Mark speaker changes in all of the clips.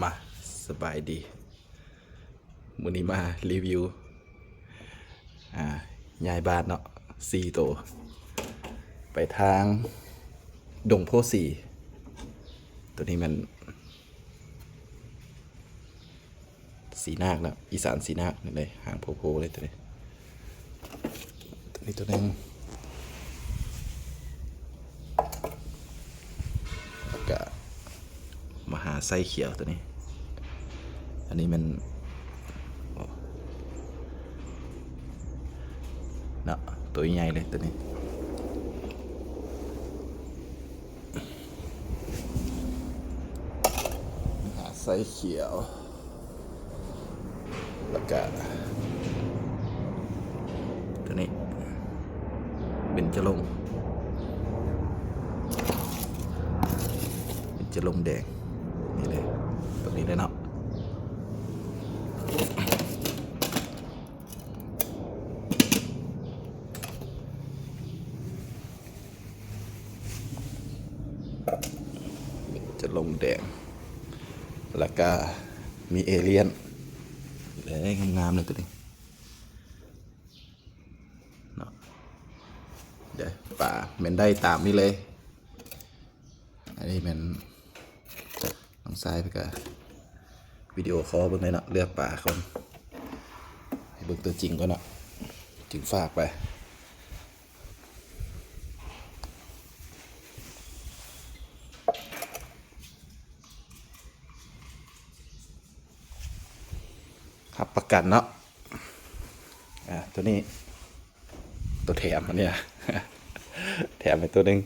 Speaker 1: มาสบายดีมื้อนี้มารีวิวย้ายบ้านเนาะ4 ตัวไปทางดงโพสีตัวนี้มันสีนาคแล้วอีสานสีนาคนี่เลยหางโพเลยตัวนี้ตัวนึงแล้วก็มหาไส้เขียวตัวนี้อันนี้มันเนาะตัวใหญ่เลยตัวนี้มหาไส้เขียวแล้วก็ตัวนี้เบญจรงค์แดงนี่เลยตัวนี้เลยเนาะจะลงแดงแล้วก็มีเอเลี่ยนเลยงามๆเลยตัวนี้เนาะเดี๋ยวป่าเมนได้ตามนี่เลยอันนี้มันน้องซ้ายไปกับวิดีโอคอลเบิ่งเลยเนาะเลือกป่าคนให้เบิ่งตัวจริงก่อนเนาะจึงฝากไปครับประกันเนาะตัวนี้ตัวแถมอันเนี้ย แถมไปตัวหนึ่ง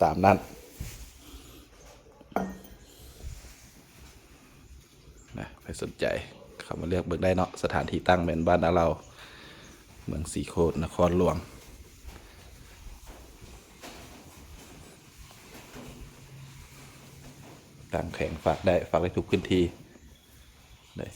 Speaker 1: ตามนั้นนะใครสนใจเข้ามาเลือกเบิ่งได้เนาะสถานที่ตั้งเป็นบ้านเราเมืองสีโคตรนครหลวงตั้งแข่งฝากได้ทุกพื้นที่ได้